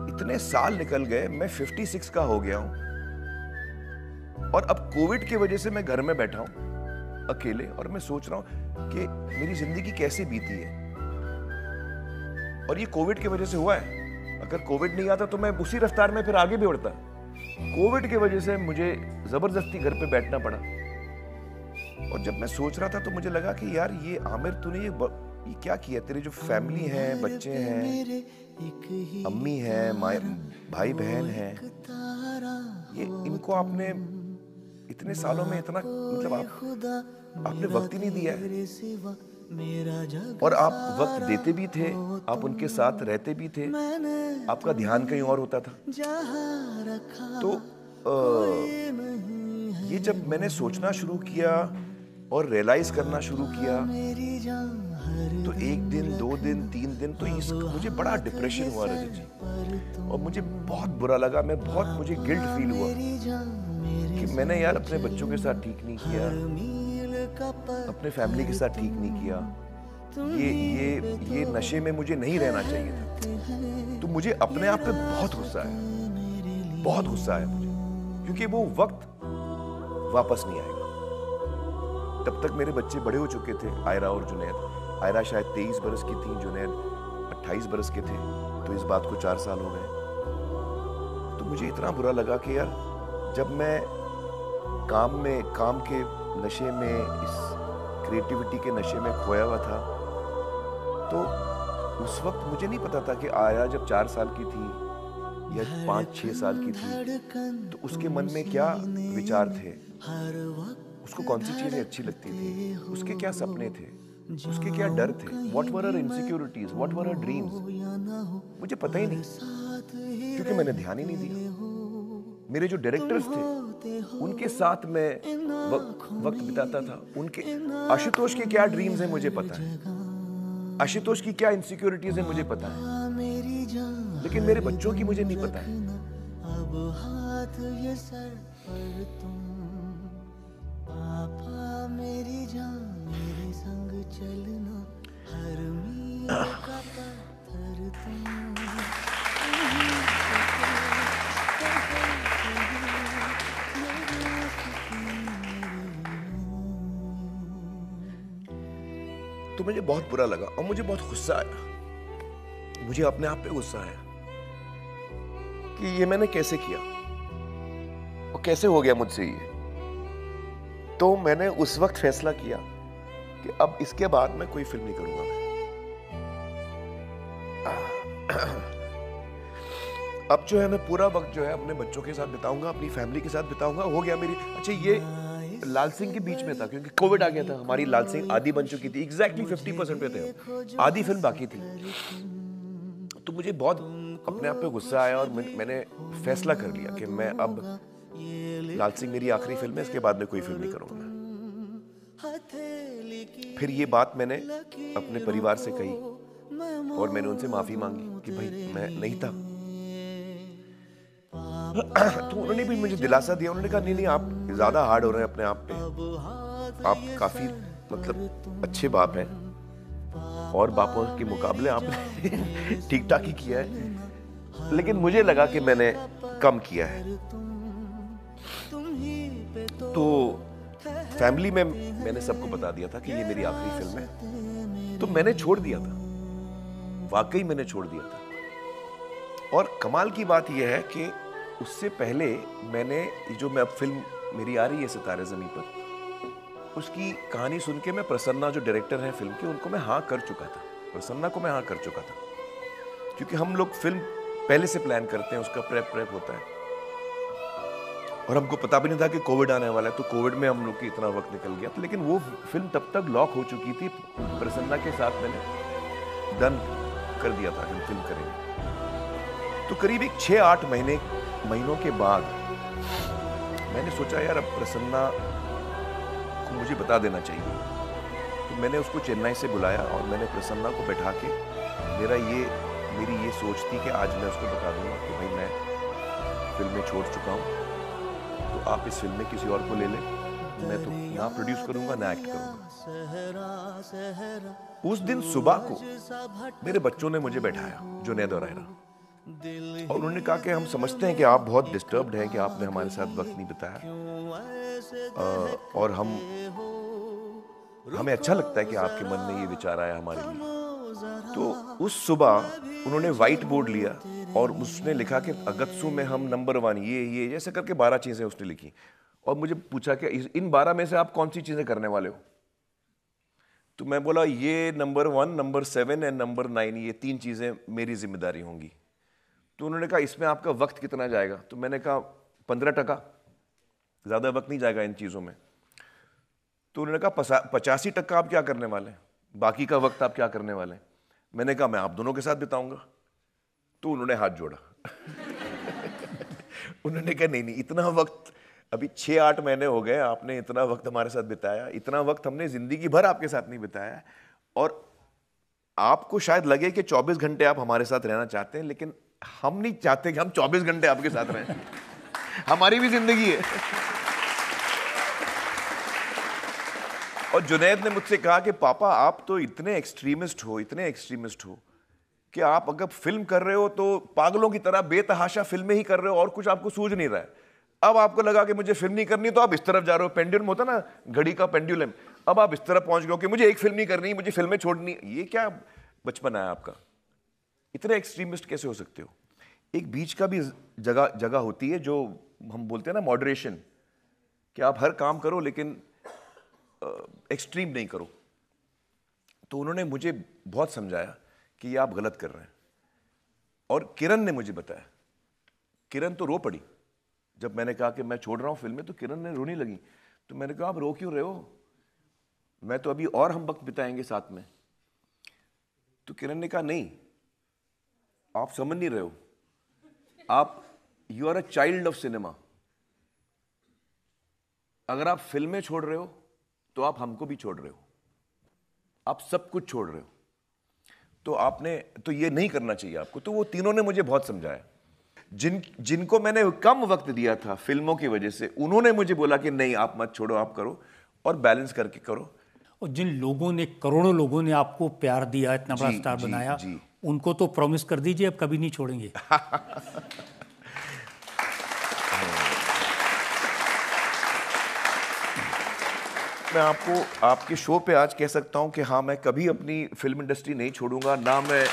इतने साल निकल गए, मैं 56 का हो गया हूं और अब कोविड की वजह से मैं घर में बैठा हूं अकेले और मैं सोच रहा हूं कि मेरी जिंदगी कैसे बीती है। और ये कोविड की वजह से हुआ है। अगर कोविड नहीं आता तो मैं उसी रफ्तार में फिर आगे भी बढ़ता। कोविड की वजह से मुझे जबरदस्ती घर पे बैठना पड़ा। और जब मैं सोच रहा था तो मुझे लगा कि यार ये आमिर तूने ये क्या किया। तेरी जो फैमिली है, बच्चे हैं, अम्मी है, भाई बहन है, ये इनको आपने इतने सालों में इतना मतलब आपने वक्त ही नहीं दिया है। और आप वक्त देते भी थे, आप उनके साथ रहते भी थे, आपका ध्यान कहीं और होता था। तो ये जब मैंने सोचना शुरू किया और रियलाइज करना शुरू किया तो 1 दिन 2 दिन 3 दिन तो मुझे बड़ा डिप्रेशन हुआ रजत जी। और मुझे बहुत बुरा लगा, मुझे गिल्ट फील हुआ कि मैंने यार अपने बच्चों के साथ ठीक नहीं किया, अपने फैमिली के साथ ठीक नहीं किया। ये नशे में मुझे नहीं रहना चाहिए था। तो मुझे अपने आप पे बहुत गुस्सा आया मुझे, क्योंकि वो वक्त वापस नहीं आएगा। तब तक मेरे बच्चे बड़े हो चुके थे, आयरा और जुनैद। आयरा शायद 23 बरस की थी, जुनैद 28 बरस के थे। तो इस बात को 4 साल हो गए। तो मुझे इतना बुरा लगा कि यार जब मैं काम के नशे में, इस क्रिएटिविटी के नशे में खोया हुआ था, तो उस वक्त मुझे नहीं पता था कि आयरा जब 4 साल की थी या 5-6 साल की थी तो उसके मन में क्या विचार थे, उसको कौन सी चीजें अच्छी लगती थी, उसके क्या सपने थे, उसके क्या डर थे, what were her insecurities, what were her dreams. मुझे पता ही नहीं, क्योंकि मैंने ध्यान ही नहीं दिया। मेरे जो डायरेक्टर्स थे उनके साथ मैं वक्त बिताता था। उनके आशुतोष के क्या ड्रीम्स हैं मुझे पता है, आशुतोष की क्या इनसिक्योरिटीज हैं मुझे पता है, लेकिन मेरे बच्चों की मुझे नहीं पता है। अब हाथ ये सर पर तुम, पापा मेरी जान मेरे संग चलना, हर मील का पत्थर तुम। तो मुझे बहुत बुरा लगा और मुझे बहुत गुस्सा आया। मुझे अपने आप पे गुस्सा आया कि ये मैंने कैसे किया और कैसे हो गया मुझसे ये। तो मैंने उस वक्त फैसला किया कि अब इसके बाद मैं कोई फिल्म नहीं करूंगा। अब जो है मैं पूरा वक्त जो है अपने बच्चों के साथ बिताऊंगा, अपनी फैमिली के साथ बिताऊंगा। हो गया मेरी। अच्छा, ये लाल सिंह के बीच में था क्योंकि कोविड आ गया था। हमारी लाल सिंह आधी बन चुकी थी, एग्जैक्टली 50% पे थे, आधी फिल्म बाकी थी। तो मुझे बहुत अपने आप पे गुस्सा आया और मैंने फैसला कर लिया कि मैं अब लाल सिंह मेरी आखिरी फिल्म है, इसके बाद में कोई फिल्म नहीं करूंगा। फिर ये बात मैंने अपने परिवार से कही और मैंने उनसे माफी मांगी कि भाई मैं नहीं था। तो उन्होंने भी मुझे दिलासा दिया। उन्होंने कहा नहीं आप ज्यादा हार्ड हो रहे हैं अपने आप पे, आप काफी मतलब अच्छे बाप हैं और बापों के मुकाबले आपने ठीक ठाक ही किया है, लेकिन मुझे लगा कि मैंने कम किया है। तो फैमिली में मैंने सबको बता दिया था कि ये मेरी आखिरी फिल्म है। तो मैंने छोड़ दिया था, वाकई मैंने छोड़ दिया था। और कमाल की बात यह है कि उससे पहले मैंने जो मैं अब फिल्म मेरी आ रही है सितारे ज़मीं पर, उसकी कहानी सुन के मैं प्रसन्ना जो डायरेक्टर हैं फिल्म के, उनको मैं हाँ कर चुका था। प्रसन्ना को मैं हाँ कर चुका था, क्योंकि हम लोग फिल्म पहले से प्लान करते हैं, उसका प्रेप होता है। और हमको पता भी नहीं था कि कोविड आने वाला है, तो कोविड में हम लोग की इतना वक्त निकल गया। तो लेकिन वो फिल्म तब तक लॉक हो चुकी थी। प्रसन्ना के साथ मैंने डन कर दिया था कि फिल्म करेंगे। तो करीब एक 6-8 महीनों के बाद मैंने सोचा यार अब प्रसन्ना को मुझे बता देना चाहिए। तो मैंने उसको चेन्नई से बुलाया और मैंने प्रसन्ना को बैठा के मेरी ये सोच थी कि आज मैं उसको बता दूंगा कि भाई मैं फिल्में छोड़ चुका हूँ, तो आप इस फिल्म में किसी और को ले लें, मैं तो ना प्रोड्यूस करूंगा ना एक्ट करूंगा। उस दिन सुबह को मेरे बच्चों ने मुझे बैठाया, जुनैद और आयरा, और उन्होंने कहा कि हम समझते हैं कि आप बहुत डिस्टर्ब्ड हैं कि आपने हमारे साथ वक्त नहीं बिताया, और हमें अच्छा लगता है कि आपके मन में ये विचार आया हमारे लिए। तो उस सुबह उन्होंने व्हाइट बोर्ड लिया और उसने लिखा कि अगत्सू में हम नंबर 1, ये जैसे करके 12 चीजें उसने लिखी, और मुझे पूछा कि इन 12 में से आप कौन सी चीजें करने वाले हो? तो मैं बोला ये नंबर 1, नंबर 7 एंड नंबर 9, ये 3 चीजें मेरी जिम्मेदारी होंगी। तो उन्होंने कहा इसमें आपका वक्त कितना जाएगा? तो मैंने कहा 15%, ज्यादा वक्त नहीं जाएगा इन चीजों में। तो उन्होंने कहा 85% आप क्या करने वाले हैं, बाकी का वक्त आप क्या करने वाले हैं? मैंने कहा मैं आप दोनों के साथ बिताऊंगा। तो उन्होंने हाथ जोड़ा उन्होंने कहा नहीं, इतना वक्त, अभी 6-8 महीने हो गए आपने इतना वक्त हमारे साथ बिताया, इतना वक्त हमने जिंदगी भर आपके साथ नहीं बिताया। और आपको शायद लगे कि 24 घंटे आप हमारे साथ रहना चाहते हैं, लेकिन हम नहीं चाहते कि हम 24 घंटे आपके साथ रहें हमारी भी जिंदगी है। और जुनैद ने मुझसे कहा कि पापा आप तो इतने एक्सट्रीमिस्ट हो कि आप अगर फिल्म कर रहे हो तो पागलों की तरह बेतहाशा फिल्में ही कर रहे हो और कुछ आपको सूझ नहीं रहा है। अब आपको लगा कि मुझे फिल्म नहीं करनी तो आप इस तरफ जा रहे हो, पेंडुलम होता ना, घड़ी का पेंडुलम, अब आप इस तरफ पहुंच गए हो कि मुझे एक फिल्म नहीं करनी, मुझे फिल्में छोड़नी। ये क्या बचपन है आपका? इतने एक्सट्रीमिस्ट कैसे हो सकते हो? एक बीच का भी जगह होती है जो हम बोलते हैं ना मॉडरेशन, कि आप हर काम करो लेकिन एक्सट्रीम नहीं करो। तो उन्होंने मुझे बहुत समझाया कि ये आप गलत कर रहे हैं। और किरण ने मुझे बताया, किरण तो रो पड़ी जब मैंने कहा कि मैं छोड़ रहा हूं फिल्में, तो किरण ने रोने लगी। तो मैंने कहा आप रो क्यों रहे हो, मैं तो अभी और हम वक्त बिताएंगे साथ में। तो किरण ने कहा नहीं, आप समझ नहीं रहे हो, आप you are a child of cinema. अगर आप फिल्में छोड़ रहे हो तो आप हमको भी छोड़ रहे हो, आप सब कुछ छोड़ रहे हो, तो ये नहीं करना चाहिए आपको। तो वो तीनों ने मुझे बहुत समझाया। जिनको मैंने कम वक्त दिया था फिल्मों की वजह से, उन्होंने मुझे बोला कि नहीं आप मत छोड़ो, आप करो और बैलेंस करके करो। और जिन लोगों ने, करोड़ों लोगों ने आपको प्यार दिया, इतना बड़ा स्टार बनाया, उनको तो प्रॉमिस कर दीजिए अब कभी नहीं छोड़ेंगे। मैं आपको आपके शो पे आज कह सकता हूं कि हाँ, मैं कभी अपनी फिल्म इंडस्ट्री नहीं छोड़ूंगा, ना मैं